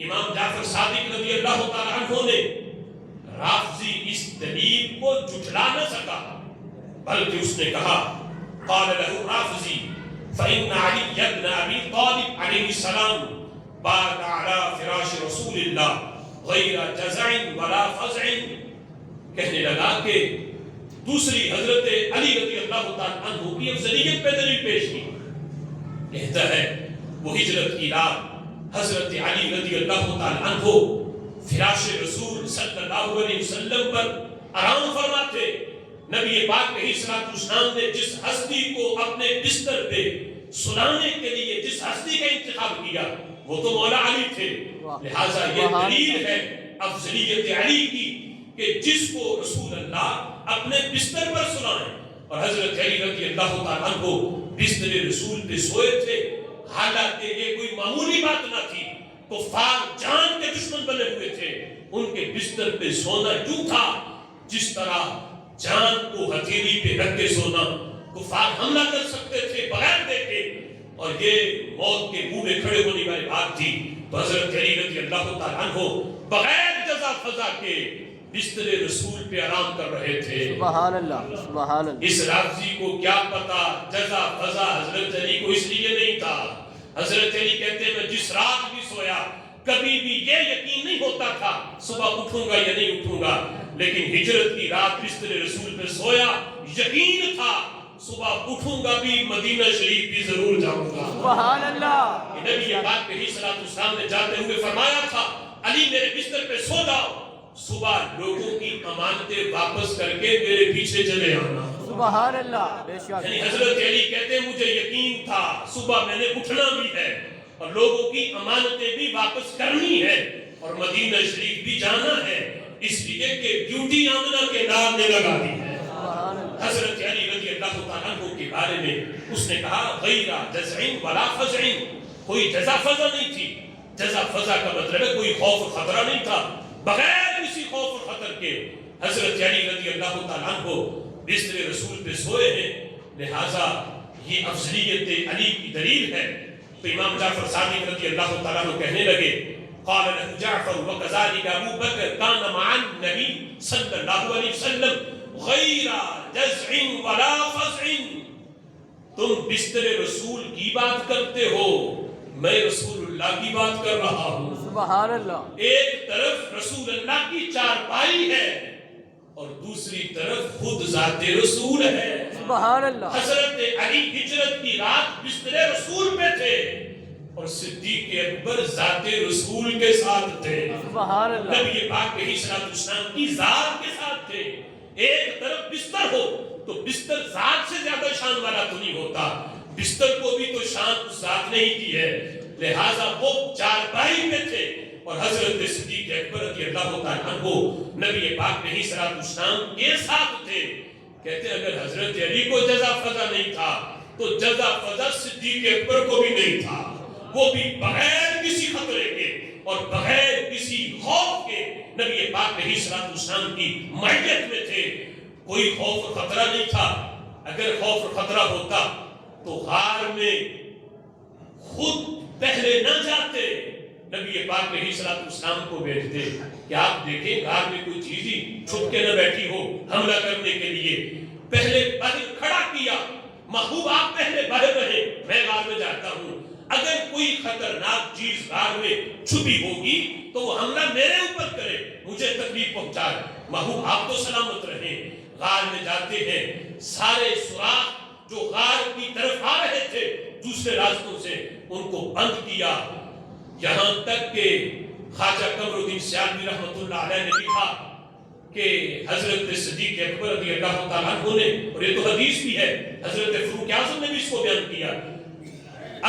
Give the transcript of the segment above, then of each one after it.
امام جعفر صادق رضی اللہ تعالیٰ عنہ نے رافضی اس دلیل کو جھٹلا نہ سکا، بلکہ اس نے کہا قال له رافضی فإن علي بن أبي طالب علیہ السلام بات على فراش رسول اللہ غیر جزع ولا فزع، کہنے لگا کہ دوسری حضرت علی رضی اللہ تعالیٰ عنہ کی افضلیت پہ دلیل پیش کی، کہتا ہے وہ ہجرت کی رات حضرت علی رضی اللہ تعالیٰ عنہ فراش رسول صلی اللہ علیہ وسلم پر آرام فرماتے۔ نبی پاک علیہ الصلوۃ والسلام نے جس ہستی کو اپنے بستر پہ سلانے کے لیے جس ہستی کا انتخاب کیا وہ تو مولا علی تھے، لہٰذا یہ دلیل ہے افضلیت علی کی کہ جس کو رسول اللہ اپنے بستر پر سلائیں، اور حضرت علی رضی اللہ تعالیٰ عنہ بستر رسول پہ سوئے تھے، حالانکہ یہ کوئی معمولی بات نہ تھی، کفار جان کے دشمن بنے ہوئے تھے، ان کے بستر پہ سونا یوں تھا جس طرح جان کو ہتھیلی پہ رکھ کے سونا، کفار حملہ کر سکتے تھے بغیر دیکھے، اور یہ موت کے منہ میں کھڑے ہونے والی بات تھی، تو حضرت علی رضی اللہ تعالیٰ عنہ بغیر جزا فضا کے بستر رسول پہ آرام کر رہے تھے۔ سبحان اللہ سبحان اللہ۔ اس رافضی کو کیا پتا جزا فضا حضرت علی کو اس لیے نہیں تھا۔ حضرت علی کہتے ہیں میں جس رات بھی سویا کبھی بھی یہ یقین نہیں ہوتا تھا صبح اٹھوں گا یا نہیں اٹھوں گا، لیکن ہجرت کی رات بستر رسول پہ سویا یقین تھا صبح اٹھوں گا بھی مدینہ شریف بھی ضرور جاؤں گا۔ سبحان اللہ۔ نبی پاک علیہ السلام نے جاتے ہوئے فرمایا تھا علی میرے بستر پہ سو جاؤ، صبح لوگوں کی امانتیں واپس کر کے میرے پیچھے چلے آنا۔ سبحان اللہ بے شک۔ یعنی حضرت علی کہتے ہیں مجھے یقین تھا صبح میں نے اٹھنا بھی ہے اور لوگوں کی امانتیں بھی واپس کرنی ہے اور مدینہ شریف بھی جانا ہے، اس لیے کہ ڈیوٹی آمنہ کے نام نے لگا دی ہے۔ حضرت علی رضی اللہ تعالیٰ عنہ کے بارے میں اس نے کہا غیر جزع ولا فزع، کوئی جزا فضا نہیں تھی۔ جزا فضا کا مطلب ہے کوئی خوف و خطرہ نہیں تھا، بغیر کسی خوف و خطر کے حضرت علی رضی اللہ تعالیٰ عنہ بستر رسول پہ سوئے ہیں، لہٰذا یہ افضلیت علی کی دلیل ہے۔ تو امام جعفر صادق رضی اللہ تعالیٰ عنہ کہنے لگے قال له جعفر وكذلك ابو بکر كان مع النبي صلی اللہ علیہ وسلم غیر جزع ولا فزع، تم بستر رسول کی بات کرتے ہو، میں رسول اللہ کی بات کر رہا ہوں۔ سبحان اللہ۔ ایک طرف رسول اللہ کی چارپائی ہے اور دوسری طرف خود ذات رسول ہے۔ سبحان اللہ۔ حضرت علی ہجرت کی رات بستر رسول پہ تھے اور صدیق اکبر ذات رسول کے ساتھ تھے۔ سبحان اللہ۔ نبی پاک علیہ السلام کی ذات کے ساتھ تھے۔ ایک طرف بستر ہو تو بستر ذات سے زیادہ شان والا تو نہیں ہوتا، بستر کو بھی تو شان اس ذات نے ہی دی ہے، لہٰذا وہ چارپائی پہ تھے اور حضرت صدیق اکبر رضی اللہ تعالیٰ عنہ نبی پاک علیہ السلام کے ساتھ تھے۔ کہتے ہیں اگر حضرت علی کو جزا فضا نہیں تھا تو جزا فضا صدیق اکبر کو بھی نہیں تھا، وہ بھی بغیر کسی خطرے کے اور بغیر کسی خوف کے نبی پاک علیہ السلام کی معیت میں تھے، کوئی خوف و خطرہ نہیں تھا۔ اگر خوف و خطرہ ہوتا تو غار میں خود پہلے نہ جاتے، نبی پاک علیہ السلام کو بھیجتے کہ آپ دیکھیں غار میں کوئی چیز ہی چھپ کے نہ بیٹھی ہو حملہ کرنے کے لیے، پہلے باہر کھڑا کیا، محبوب آپ پہلے باہر رہے، میں غار میں جاتا ہوں، اگر کوئی خطرناک چیز غار میں چھپی ہوگی تو وہ حملہ میرے اوپر کرے، مجھے تکلیف پہنچائے، محبوب آپ تو سلامت رہیں۔ غار میں جاتے ہیں، سارے سوراخ جو غار کی طرف آ رہے تھے دوسرے راستوں سے ان کو بند کیا، یہاں تک کہ خواجہ قمر الدین سیالوی رحمۃ اللہ علیہ نے لکھا کہ حضرت صدیق اکبر رضی اللہ تعالیٰ عنہ نے، اور یہ تو حدیث بھی ہے، حضرت فاروق اعظم نے بھی اس کو بیان کیا،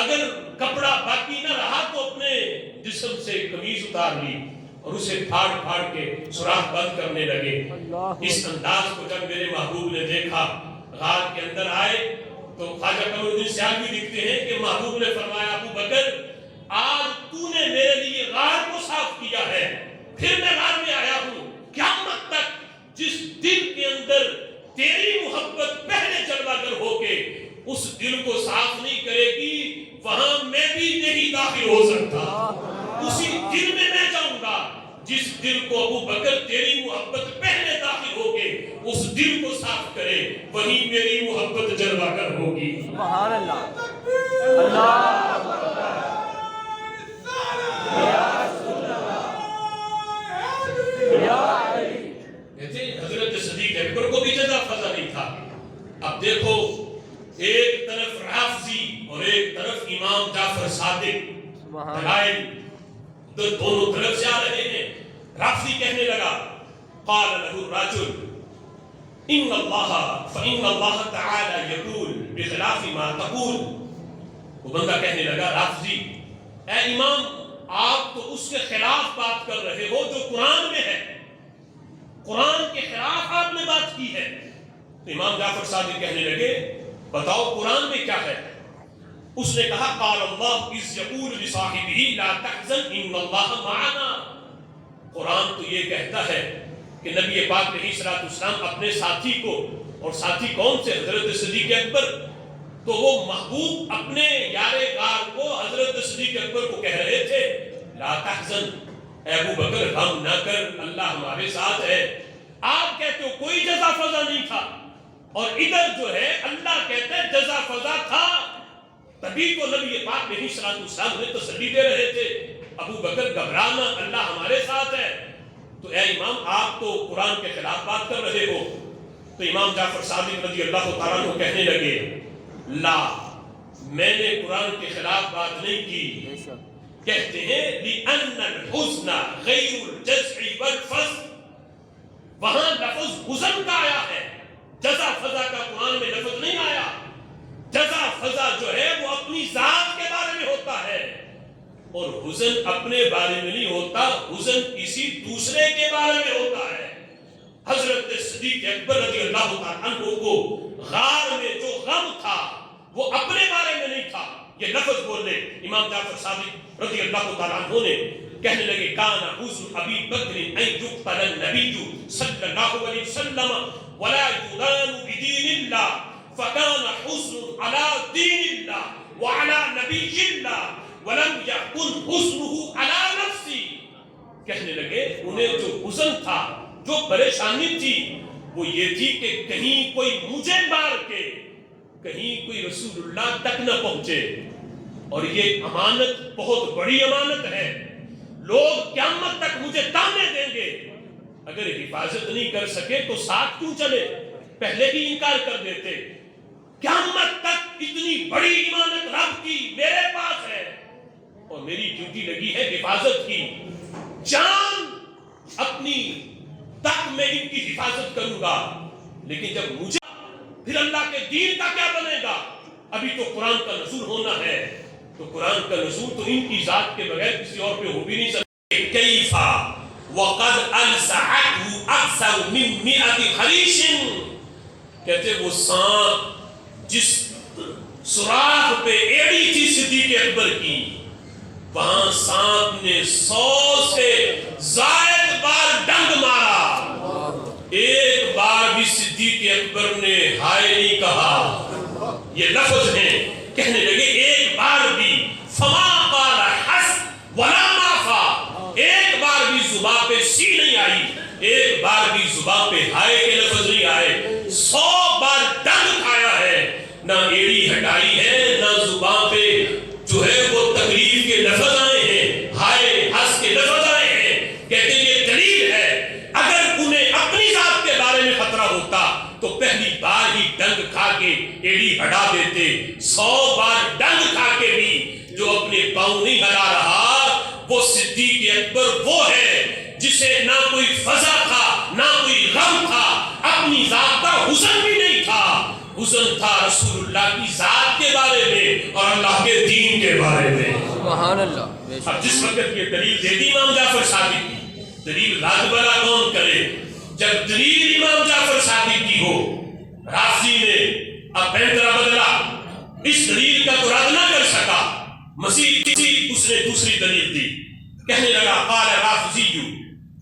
اگر کپڑا باقی نہ رہا تو اپنے جسم سے قمیض اتار لی اور اسے پھاڑ پھاڑ کے سوراخ بند کرنے لگے۔ اس انداز کو جب میرے محبوب نے دیکھا، غار کے اندر آئے تو خواجہ قمر الدین سیالوی لکھتے ہیں کہ محبوب نے فرمایا ابو بکر آج تو نے میرے لیے غار کو صاف کیا ہے، پھر میں غار میں آیا ہوں، قیامت تک جس دل کے اندر تیری محبت پہلے جلوہ گر ہو کے اس دل کو صاف نہیں کرے گی وہاں میں بھی نہیں داخل ہو سکتا، اسی دل میں جس دل کو ابو بکر تیری محبت پہلے داخل ہوگے اس دل کو صاف کرے وہی میری محبت جلوہ گر ہوگی. سبحان اللہ. اللہ حضرت صدیق اکبر کو بھی جزا فضا نہیں تھا. اب دیکھو ایک طرف رافضی اور ایک طرف امام جعفر صادق دلائل دونوں طرف سے آ رہے ہیں. رافضی کہنے لگا قال له الرجل ان اللہ فإن اللہ تعالی یقول بخلاف ما تقول. وہ بندہ کہنے لگا رافضی اے امام آپ تو اس کے خلاف بات کر رہے ہو جو قرآن میں ہے, قرآن کے خلاف آپ نے بات کی ہے. تو امام جعفر صادق کہنے لگے بتاؤ قرآن میں کیا ہے. اس نے کہا قال اللہ اذ یقول لصاحبہ لا تحزن ان اللہ معنا. قرآن تو یہ کہتا ہے کہ نبی پاک علیہ السلام اپنے ساتھی کو, اور ساتھی کون سے, حضرت صدیق اکبر, تو وہ محبوب اپنے یار غار کو حضرت صدیق اکبر کو کہہ رہے تھے لا تحزن اے ابو بکر غم نہ کر اللہ ہمارے ساتھ ہے. آپ کہتے ہو کوئی جزا فضا نہیں تھا اور ادھر جو ہے اللہ کہتے ہیں جزا فضا تھا. تبھی تو نبی پاک علیہ السلام نے تسلی دے رہے تھے ابو بکر گھبرانا اللہ ہمارے ساتھ ہے. تو اے امام آپ تو قرآن کے خلاف بات کر رہے ہو. تو امام جعفر صادق رضی اللہ تعالیٰ عنہ کہنے لگے لا میں نے قرآن کے خلاف بات نہیں کی. کہتے ہیں لِأَنَّ الْحُزْنَ غَيْرُ الْجَزْعِ وَالْفَزْعِ. وہاں لفظ حزن کا آیا ہے, جزا فضا کا قرآن میں لفظ نہیں آیا. جزا فضا جو ہے وہ اپنی ذات کے بارے میں ہوتا ہے اور حزن اپنے بارے میں نہیں ہوتا, حزن کسی دوسرے کے بارے میں ہوتا ہے. حضرت صدیق اکبر رضی اللہ تعالیٰ عنہ کو غار میں جو غم تھا وہ اپنے بارے میں نہیں تھا. یہ لفظ بولنے امام جعفر صادق رضی اللہ تعالیٰ عنہ نے کہنے لگے کانا حزن ابی بکر ان یقتل النبی صلی اللہ علیہ وسلم ولا یدان بدین اللہ فکان حزن علی دین اللہ وعلی نبی اللہ ولم یکن حزنہ علی نفسی. کہنے لگے انہیں جو حزن تھا, جو پریشانی تھی وہ یہ تھی کہ کہیں کوئی مجھے مار کے کہیں کوئی رسول اللہ تک نہ پہنچے. اور یہ امانت بہت بڑی امانت ہے. لوگ قیامت تک مجھے تانے دیں گے, اگر حفاظت نہیں کر سکے تو ساتھ کیوں چلے, پہلے ہی انکار کر دیتے. قیامت تک اتنی بڑی امانت رب کی میرے پاس ہے اور میری ڈیوٹی لگی ہے حفاظت کی. جان اپنی تک میں ان کی حفاظت کروں گا, لیکن جب مجھے پھر اللہ کے دین کا کیا بنے گا. ابھی تو قرآن کا نزول ہونا ہے, تو قرآن کا نزول تو ان کی ذات کے بغیر کسی اور پہ ہو بھی نہیں سکتے. کیفا وقد الزعته اکثر من 100 خریش. کہتے وہ سانپ جس سوراخ پہ ایڑی تھی صدیق اکبر کی, وہاں سانپ نے 100 سے زائد بار ڈنگ مارا, ایک بار بھی صدیق اکبر نے ہائے نہیں کہا. یہ لفظ ہیں. کہنے لگے ایک بار بھی فما قال حس ولا مافا, ایک بار بھی زبان پہ سی نہیں آئی, ایک بار بھی زبان پہ ہائے کے لفظ نہیں آئے. 100 بار ڈنگ کھایا ہے, نہ ایڑی ہٹائی ہے, نہ زبان پہ جو ہے وہ تکلیف کے لفظ آئے ہیں, ہائے ہس کے لفظ آئے ہیں. کہتے ہیں یہ دلیل ہے اگر انہیں اپنی ذات کے بارے میں خطرہ ہوتا تو پہلی بار ہی ڈنگ کھا کے ایڑی ہٹا دیتے. 100 بار ڈنگ کھا کے بھی جو اپنے پاؤں نہیں ہلا رہا وہ صدیق اکبر وہ ہے جسے نہ کوئی فضا تھا نہ کوئی غم تھا, اپنی ذات کا حزن بھی نہیں تھا. حزن تھا رسول اللہ کی ذات کے بارے میں اور اللہ کے دین کے بارے میں. سبحان اللہ. اب جس وقت یہ دلیل دے دی امام جعفر صادق کی, دلیل رد بلا کون کرے جب دلیل امام جعفر صادق کی ہو. رافضی نے اب بینترا بدلا, اس دلیل کا تو رد نہ کر سکا, مزید اس نے دوسری دلیل دی. کہنے لگا قال رافضی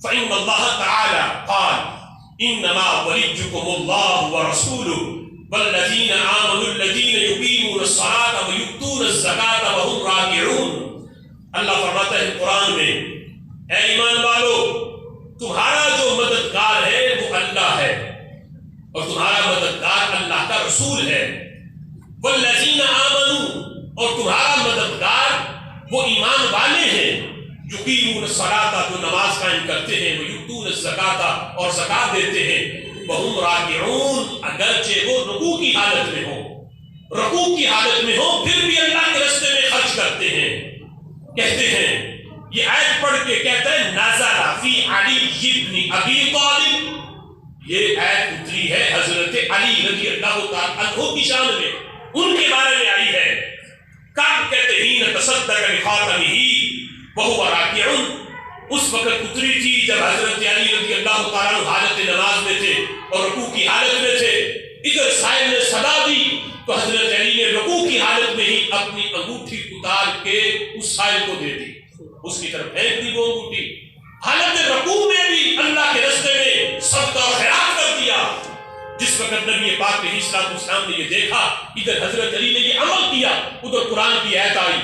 فإن اللہ تعالی قال انما ولیکم اللہ ورسولہ والذین آمنوا الذین یقیمون الصلاة ویؤتون الزکاة وهم راکعون. اللہ فرماتا ہے قرآن میں اے ایمان والو تمہارا جو مددگار ہے وہ اللہ ہے اور تمہارا مددگار اللہ کا رسول ہے، والذین آمنوا اور تمہارا مددگار وہ ایمان والے ہیں، یقیمون الصلاۃ جو نماز قائم کرتے ہیں، ویؤتون الزکاۃ اور زکات دیتے ہیں، وہم راکعون اگرچہ وہ رکوع کی حالت میں ہوں، رکوع کی حالت میں ہوں پھر بھی اللہ کے راستے میں خرچ کرتے ہیں۔ کہتے ہیں یہ آیت پڑھ کے کہتے ہیں نازل فی علی ابن ابی طالب، یہ آیت اتری ہے حضرت علی رضی اللہ تعالی عنہ کی شان میں، ان کے بارے میں آئی ہے۔ کعب کہتے ہیں تصدق بخاتمہ وہو راکع، اس وقت اتری تھی جب حضرت علی رضی اللہ تعالی عنہ حالت نماز میں تھے اور رکوع کی حالت میں تھے، ادھر سائل نے صدا دی تو حضرت علی نے رکوع کی حالت میں ہی اپنی انگوٹھی اتار کے اس سائل کو دے دی، اس کی طرف پھینک دی وہ انگوٹھی، حالت رکوع میں بھی اللہ کے راستے میں صدقہ اور خیرات کر دیا۔ جس وقت نبی پاک علیہ السلام نے یہ دیکھا، ادھر حضرت علی نے یہ عمل کیا، ادھر قرآن کی آیت آئی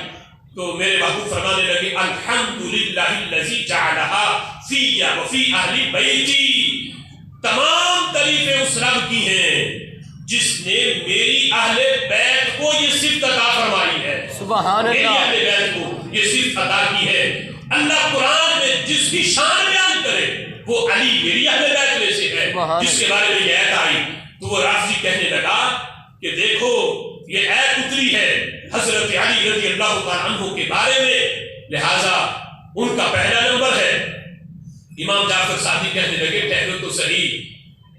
تو میرے محبوب فرمانے لگے الحمدللہ الذی جعلہا فی وفی اہل بیتی، تمام تعریفیں اس رب کی ہیں جس نے میری اہل بیت کو یہ صفت عطا فرمائی ہے، سبحان میری اللہ، اہل بیت کو یہ صفت عطا کی ہے۔ اللہ قرآن میں جس کی شان بیان کرے وہ علی میری اہل بیت میں سے ہے، جس کے بارے میں یہ آیت آئی تو وہ رافضی کہنے لگا کہ دیکھو یہ آیت اتری ہے حضرت علی رضی اللہ تعالی عنہ کے بارے میں، لہذا ان کا پہلا نمبر ہے۔ امام جعفر صادق کہنے لگے ٹھہرو تو صحیح،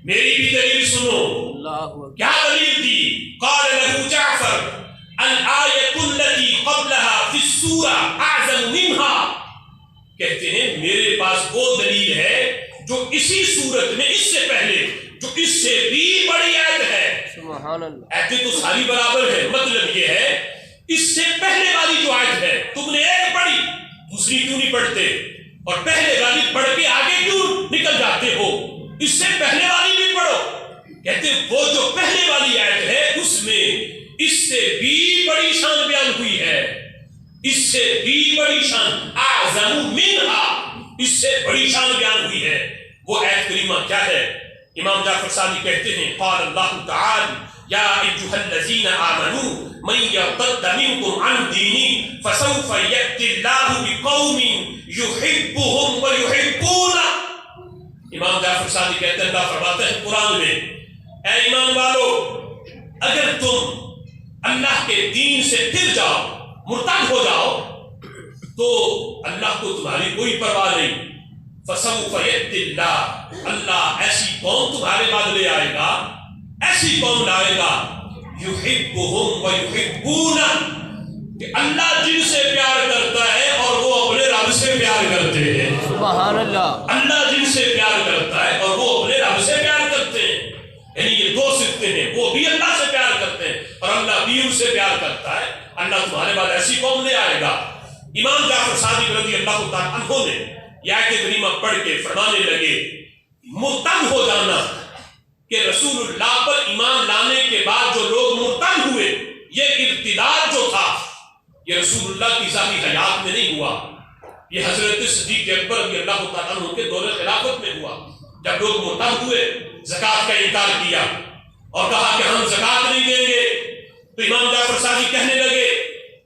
میری بھی دلیل سنو۔ کیا دلیل دی؟ قال له جعفر الآیۃ التي قبلها في السورة اعظم منها، کہتے ہیں میرے پاس وہ دلیل ہے جو اسی صورت میں اس سے پہلے جو اس سے بھی بڑی آیت ہے۔ سبحان اللہ، آیتیں تو ساری برابر ہے، مطلب یہ ہے اس سے پہلے والی جو آیت ہے تم نے ایک پڑھی دوسری کیوں نہیں پڑھتے، اور پہلے والی پڑھ کے آگے کیوں نکل جاتے ہو، اس سے پہلے والی بھی پڑھو۔ کہتے ہیں وہ جو پہلے والی آیت ہے اس میں اس سے بھی بڑی شان بیان ہوئی ہے، اس سے بھی بڑی شان اعظم منہا، اس سے بڑی شان بیان ہوئی ہے۔ وہ آیت کریمہ کیا ہے؟ امام جعفر صادق کہتے ہیں قال اللہ تعالی یا ایھا الذین آمنوا من یرتد منکم عن دینہ فسوف یأتی اللہ بقوم یحبهم ویحبونہ۔ امام جعفر صادق کہتے ہیں اللہ فرماتے ہیں قرآن میں اے ایمان والو اگر تم اللہ کے دین سے پھر جاؤ مرتد ہو جاؤ تو اللہ کو تمہاری کوئی پرواہ نہیں، فسوف یأتی اللہ، اللہ ایسی قوم تمہارے بعد لے آئے گا، ایسی قوم لائے گا یحبهم ویحبونہ، کہ اللہ جن سے پیار کرتا ہے اور وہ اپنے رب سے پیار کرتے ہیں۔ سبحان اللہ، اللہ جن سے پیار کرتا ہے اور وہ اپنے رب سے پیار کرتے ہیں، یعنی یہ دو صفتیں ہیں، وہ بھی اللہ سے پیار کرتے ہیں اور اللہ بھی ان سے پیار کرتا ہے۔ اللہ تمہارے بعد ایسی قوم لے آئے گا۔ امام جعفر صادق رضی اللہ تعالی عنہ نے یہ آیت کریمہ پڑھ کے فرمانے لگے مرتد ہو جانا، کہ رسول اللہ پر ایمان لانے کے بعد جو لوگ مرتد ہوئے، یہ ارتداد جو تھا یہ رسول اللہ کی ذاتی حیات میں نہیں ہوا، یہ حضرت صدیق اکبر رضی اللہ تعالیٰ عنہ کے دور خلافت میں ہوا، جب لوگ مرتد ہوئے زکوٰۃ کا انکار کیا اور کہا کہ ہم زکوٰۃ نہیں دیں گے، تو امام جعفر صادق کہنے لگے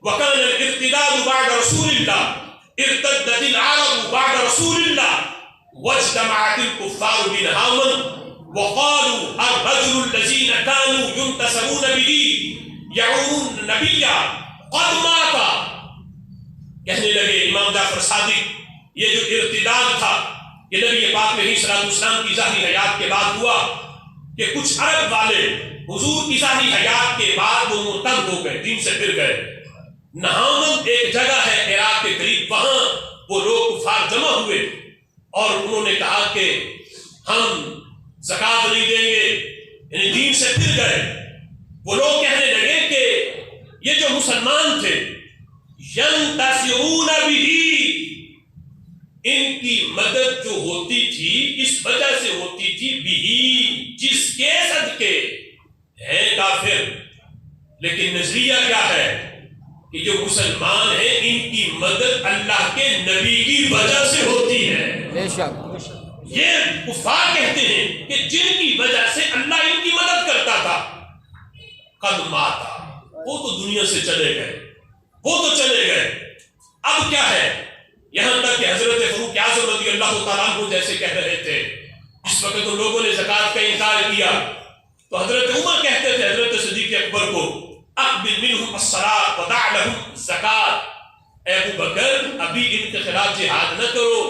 وَكَانَ الْإِرْتِدَادُ بَعْدَ رَسُولِ اللَّهِ ارْتَدَّتِ الْعَرَبُ بَعْدَ رَسُولِ اللَّهِ وَاجْتَمَعَتِ الْكُفَّارُ بِنْهَامًا وَقَالُوا الرَّجُلُ الَّذِينَ كَانُوا يُنْتَسِبُونَ بِهِ يَعُونُ النَّبِيَّ قَدْ مَاتَ۔ کہنے لگے امام جعفر صادق یہ جو ارتداد تھا یہ نبی پاک علیہ السلام کی ظاہری حیات کے بعد ہوا، کہ کچھ عرب والے حضور کی ظاہری حیات کے بعد وہ مرتد ہو گئے، دین سے پھر گئے۔ نہامن ایک جگہ ہے عراق کے قریب، وہاں وہ لوگ کفار جمع ہوئے اور انہوں نے کہا کہ ہم زکوٰۃ نہیں دیں گے، یعنی دین سے پھر گئے۔ وہ لوگ کہنے لگے کہ یہ جو مسلمان تھے ینتصرون بہ، ان کی مدد جو ہوتی تھی اس وجہ سے ہوتی تھی بہ، جس کے صدقے ہیں کافر، لیکن نظریہ کیا ہے کہ جو مسلمان ہیں ان کی مدد اللہ کے نبی کی وجہ سے ہوتی ہے. بے شک. یہ کفار کہتے ہیں کہ جن کی وجہ سے اللہ ان کی مدد کرتا تھا قد ماتا، وہ تو دنیا سے چلے گئے، وہ تو چلے گئے. اب کیا ہے؟ یہاں تک کہ حضرت فاروق اعظم رضی اللہ تعالیٰ عنہ جیسے کہہ رہے تھے اس وقت ان لوگوں نے زکوٰۃ کا انکار کیا تو حضرت عمر کہتے تھے حضرت صدیق اکبر کو اقبل منہم الصلاۃ ودع لہم الزکوٰۃ، اے ابو بکر ابھی ان کے خلاف جہاد نہ کرو،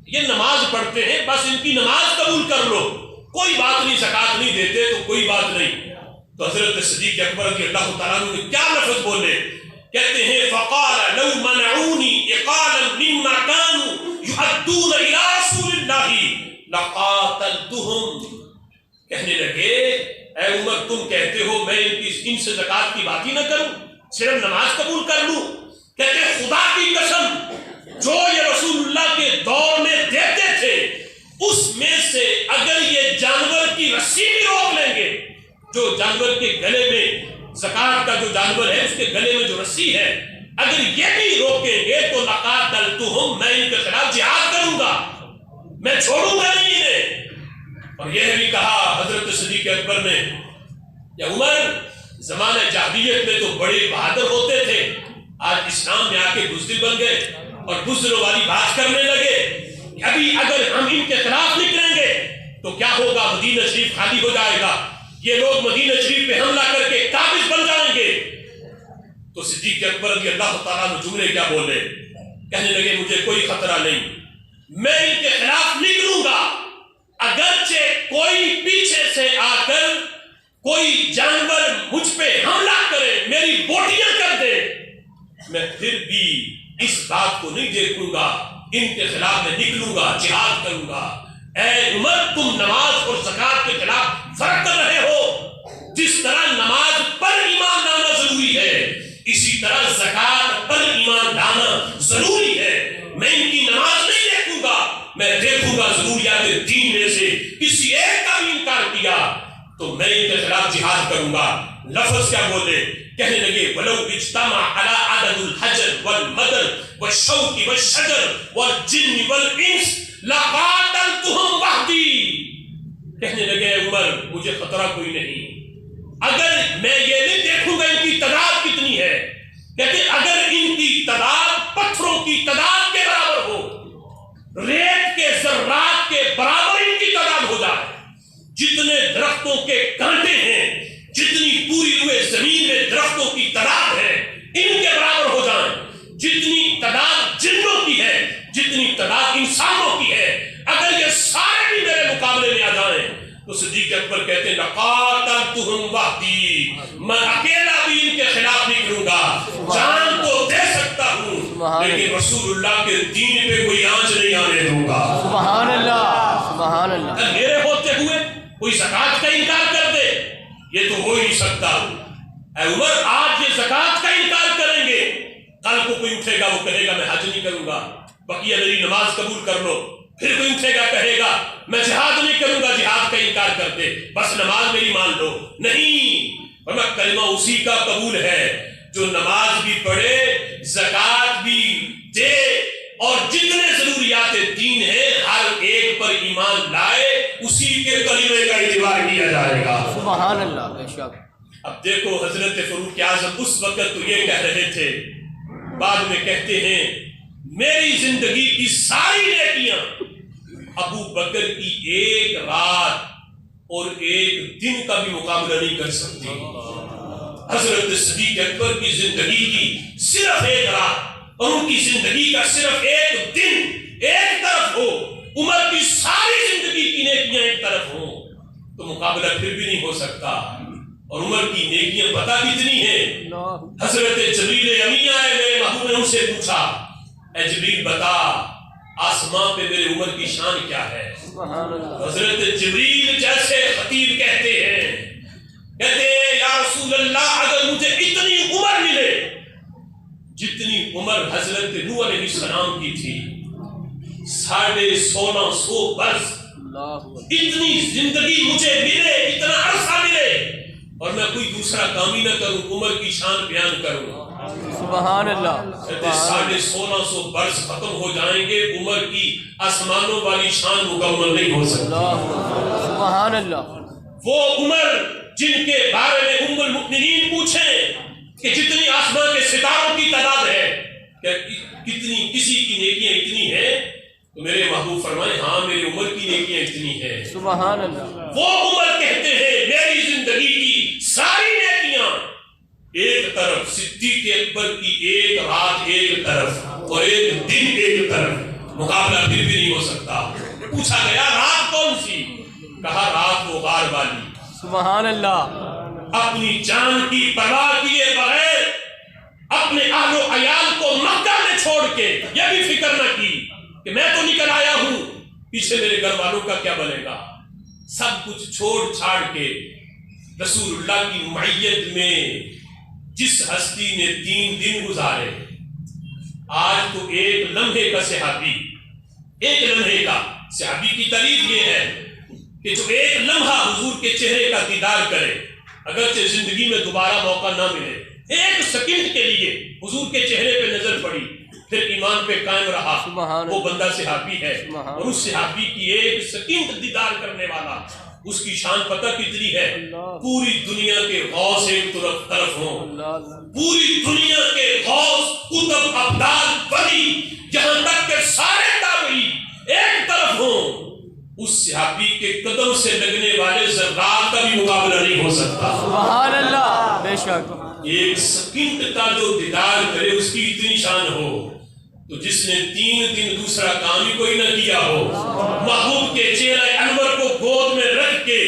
یہ نماز پڑھتے ہیں بس ان کی نماز قبول کر لو، کوئی بات نہیں، زکوٰۃ نہیں دیتے تو کوئی بات نہیں. تو حضرت صدیق اکبر رضی اللہ تعالیٰ عنہ نے کیا لفظ بولے؟ کہتے ہیں فقال لو منعونی اقالا مما كانوا يؤدون الى رسول اللہ لقاتلتهم. کہنے لگے اے عمر تم کہتے ہو میں ان سے زکوٰۃ کی بات ہی نہ کروں، صرف نماز قبول کر لوں. کہتے ہیں خدا کی قسم جو یہ رسول اللہ کے دور میں دیتے تھے اس میں سے اگر یہ جانور کی رسی بھی روک لیں گے، جو جانور کے گلے میں زکوٰۃ کا جو جانور ہے اس کے گلے میں جو رسی ہے اگر یہ بھی روکیں گے تو لقاتلتہم، میں ان کے خلاف جہاد کروں گا، میں چھوڑوں گا نہیں انہیں. اور یہ بھی کہا حضرت صدیق اکبر نے یا عمر زمانہ جاہلیت میں تو بڑے بہادر ہوتے تھے، آج اسلام میں آ کے بزدل بن گئے اور بزدلوں والی بات کرنے لگے. ابھی اگر ہم ان کے خلاف نکلیں گے تو کیا ہوگا؟ مدینہ شریف خالی ہو جائے گا، یہ لوگ مدینہ شریف پہ حملہ کر کے قابض بن جائیں گے. تو صدیق اکبر رضی اللہ تعالیٰ عنہ جملے کیا بولے؟ کہنے لگے مجھے کوئی خطرہ نہیں، میں ان کے خلاف نکلوں گا، اگرچہ کوئی پیچھے سے آ کر کوئی جانور مجھ پہ حملہ کرے، میری بوٹیاں کر دے، میں پھر بھی اس بات کو نہیں دیکھوں گا، ان کے خلاف میں نکلوں گا، جہاد کروں گا. اے عمر تم نماز اور زکوٰۃ کے خلاف فرق کر رہے ہو. جس طرح نماز پر ایمان لانا ضروری ہے اسی طرح زکوٰۃ پر ایمان لانا ضروری ہے. میں ان کی نماز نہیں دیکھوں گا، میں دیکھوں گا ضروریات دین میں سے کسی ایک کا بھی انکار کیا تو میں ان کے خلاف جہاد کروں گا. لفظ کیا بولے؟ کہنے لگے ولو اجتمع على عدد الحجر والمدر والشوك والشجر والجن والانس لقاتلتهم وحدی. کہنے لگے عمر مجھے خطرہ کوئی نہیں، اگر میں یہ نہیں دیکھوں گا ان کی تعداد کتنی ہے، کہتے اگر ان کی تعداد پتھروں کی تعداد کے برابر ہو، ریت کے ذرات کے برابر ان کی تعداد ہو جائے، جتنے درختوں کے کانٹے ہیں، جتنی پوری ہوئے زمین میں درختوں کی تعداد ہے ان کے برابر ہو جائیں، جتنی تعداد جنوں کی ہے، جتنی تعداد انسانوں کی ہے، اگر یہ سارے بھی میرے مقابلے میں آ جائیں تو صدیق اکبر کہتے ہیں لقاتلتہم وحدی، میں اکیلا بھی ان کے خلاف نکلوں گا، جان تو دے سکتا ہوں لیکن رسول اللہ کے دین پہ کوئی آنچ نہیں آنے دوں گا. سبحان اللہ، سبحان اللہ. میرے ہوتے ہوئے کوئی زکوٰۃ کا انکار کر دے، یہ تو ہو ہی نہیں سکتا. اے عمر آج یہ زکوٰۃ کا انکار کریں گے، کل کو کوئی اٹھے گا وہ کہے گا میں حج نہیں کروں گا، بقیہ میری نماز قبول کر لو. پھر کوئی اٹھے گا کہے گا میں جہاد نہیں کروں گا، جہاد کا انکار کر دے، بس نماز میری مان لو. نہیں، ورنہ کلمہ اسی کا قبول ہے جو نماز بھی پڑھے، زکوٰۃ بھی دے اور جتنے ضروریات دین ہیں ہر ایک پر ایمان لائے، اسی کے کلمے کا اعتبار کیا جائے گا. سبحان اللہ. بے شک. اب دیکھو حضرت فاروق اعظم اس وقت تو یہ کہہ رہے تھے، بعد میں کہتے ہیں میری زندگی کی ساری نیکیاں ابو بکر کی ایک رات اور ایک دن کا بھی مقابلہ نہیں کر سکتی. حضرت صدیق اکبر کی زندگی کی صرف ایک رات اور ان کی زندگی کا صرف ایک دن ایک طرف ہو، عمر کی ساری زندگی کی نیکیاں ایک طرف ہوں تو مقابلہ پھر بھی نہیں ہو سکتا. اور عمر کی نیکیاں پتہ کتنی ہیں؟ حضرت جبریل امی آئے، میرے محبوب نے ان سے پوچھا اے جبریل بتا آسمان پہ میرے عمر کی شان کیا ہے؟ حضرت جبریل جیسے خطیب کہتے ہیں یا رسول اللہ اگر مجھے اتنی عمر ملے جتنی عمر حضرت نوح علیہ السلام کی تھی، 1650 برس، اتنی زندگی مجھے ملے، اتنا عرصہ ملے اور میں کوئی دوسرا کام ہی نہ کروں، عمر کی شان بیان کروں، سبحان اللہ 1650 برس ختم ہو جائیں گے، عمر کی آسمانوں والی شان مکمل نہیں ہو سکتی۔ سبحان اللہ۔ وہ عمر جن کے بارے میں ام المؤمنین پوچھیں کہ جتنی آسمان کے ستاروں کی تعداد ہے، کتنی کسی کی نیکیاں اتنی ہیں، تو میرے محبوب فرمائے ہاں میری عمر کی نیکیاں اتنی ہیں۔ سبحان اللہ۔ وہ عمر کہتے ہیں میری زندگی کی ساری نیکیاں ایک طرف، صدیق اکبر کی ایک رات ایک طرف اور ایک دن ایک طرف، مقابلہ پھر بھی نہیں ہو سکتا۔ پوچھا گیا رات کون سی؟ کہا رات وہ غار والی۔ سبحان اللہ۔ اپنی جان کی پرواہ کیے بغیر اپنے اہل و عیال کو مکہ میں چھوڑ کے یہ بھی فکر نہ کی کہ میں تو نکل آیا ہوں، پیچھے میرے گھر والوں کا کیا بنے گا۔ سب کچھ چھوڑ چھاڑ کے رسول اللہ کی معیت میں جس ہستی نے 3 دن گزارے، آج تو ایک لمحے کا صحابی، ایک لمحے کا صحابی کی تعریف یہ ہے کہ جو ایک لمحہ حضور کے چہرے کا دیدار کرے، اگرچہ زندگی میں دوبارہ موقع نہ ملے، ایک سیکنڈ کے لیے حضور کے چہرے پہ نظر پڑی، پھر ایمان پہ قائم رہا، وہ بندہ صحابی ہے۔ اور اس صحابی کی ایک سیکنڈ دیدار کرنے والا، اس کی شان پتہ کتنی ہے؟ پوری دنیا کے غوث ایک طرف ہوں، پوری دنیا کے غوث قطب ابدال ولی، یہاں تک کہ سارے تابعی ایک طرف ہوں، اس صحابی کے قدم سے لگنے والے ذرات کا بھی مقابلہ نہیں ہو سکتا۔ سبحان اللہ۔ بے شک۔ ایک سیکنڈ کا جو دیدار کرے اس کی اتنی شان ہو، تو جس نے 3 دن دوسرا کام ہی کوئی نہ کیا ہو، محبوب کے چہرے انور کو گود میں رکھ کے